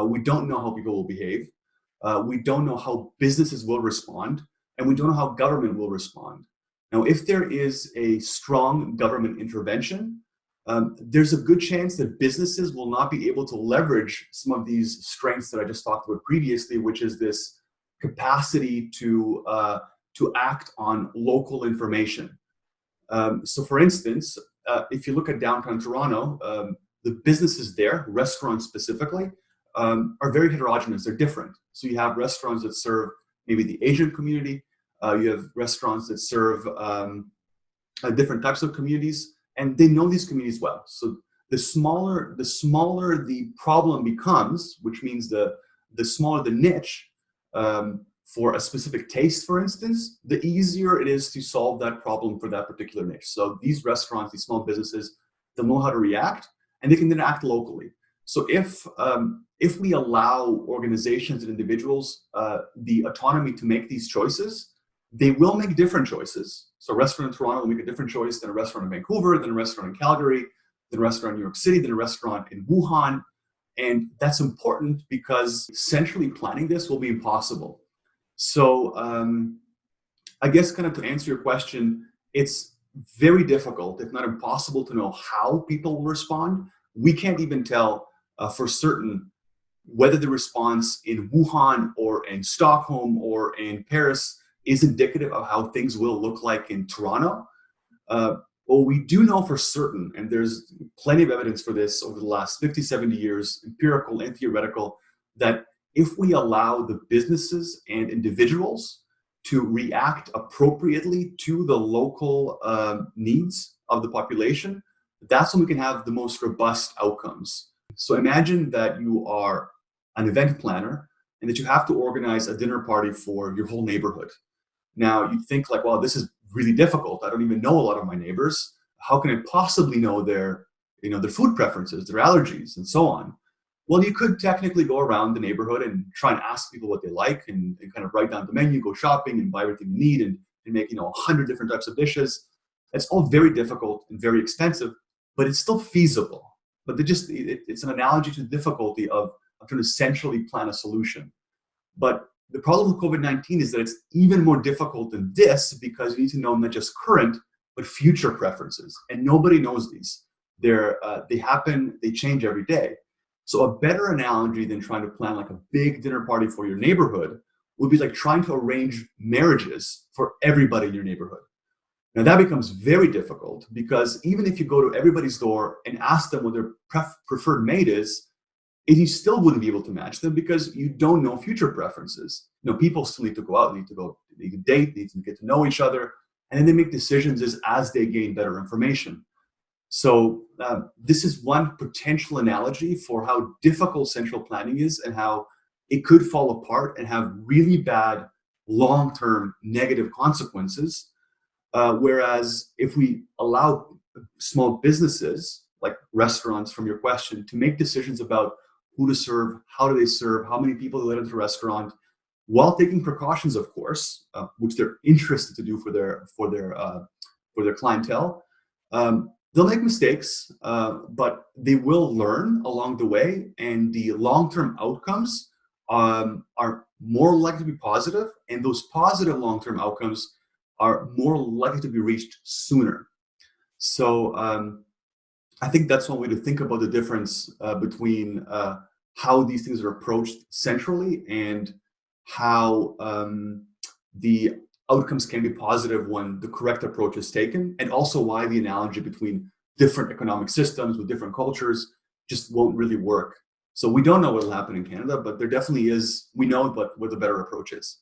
We don't know how people will behave. We don't know how businesses will respond, and we don't know how government will respond. Now, if there is a strong government intervention, there's a good chance that businesses will not be able to leverage some of these strengths that I just talked about previously, which is this capacity to act on local information. So for instance, if you look at downtown Toronto, the businesses there, restaurants specifically, are very heterogeneous. They're different. So you have restaurants that serve maybe the Asian community. You have restaurants that serve different types of communities, and they know these communities well. So the smaller the problem becomes, which means the smaller the niche for a specific taste, for instance, the easier it is to solve that problem for that particular niche. So these restaurants, these small businesses, they'll know how to react, and they can then act locally. So if we allow organizations and individuals the autonomy to make these choices, they will make different choices. So a restaurant in Toronto will make a different choice than a restaurant in Vancouver, than a restaurant in Calgary, than a restaurant in New York City, than a restaurant in Wuhan. And that's important because centrally planning this will be impossible. So I guess kind of to answer your question, it's very difficult, if not impossible, to know how people will respond. We can't even tell for certain whether the response in Wuhan or in Stockholm or in Paris is indicative of how things will look like in Toronto. Well, we do know for certain, and there's plenty of evidence for this over the last 50, 70 years, empirical and theoretical, that if we allow the businesses and individuals to react appropriately to the local needs of the population, that's when we can have the most robust outcomes. So imagine that you are an event planner and that you have to organize a dinner party for your whole neighborhood. Now you think like, well, this is really difficult. I don't even know a lot of my neighbors. How can I possibly know their food preferences, their allergies, and so on? Well, you could technically go around the neighborhood and try and ask people what they like and kind of write down the menu, go shopping and buy everything you need and make 100 different types of dishes. It's all very difficult and very expensive, but it's still feasible. But it's an analogy to the difficulty of trying to centrally plan a solution. But the problem with COVID-19 is that it's even more difficult than this because you need to know not just current, but future preferences. And nobody knows these. They happen, they change every day. So a better analogy than trying to plan like a big dinner party for your neighborhood would be like trying to arrange marriages for everybody in your neighborhood. Now that becomes very difficult because even if you go to everybody's door and ask them what their preferred mate is, you still wouldn't be able to match them because you don't know future preferences. People still need to go out, need to date, need to get to know each other, and then they make decisions as they gain better information. So this is one potential analogy for how difficult central planning is and how it could fall apart and have really bad long-term negative consequences. Whereas if we allow small businesses, like restaurants from your question, to make decisions about who to serve, how do they serve, how many people they let into the restaurant, while taking precautions, of course, which they're interested to do for their clientele, they'll make mistakes, but they will learn along the way, and the long-term outcomes are more likely to be positive, and those positive long-term outcomes are more likely to be reached sooner. So I think that's one way to think about the difference between how these things are approached centrally and how the outcomes can be positive when the correct approach is taken, and also why the analogy between different economic systems with different cultures just won't really work. So we don't know what will happen in Canada, but there definitely is, we know what the better approach is.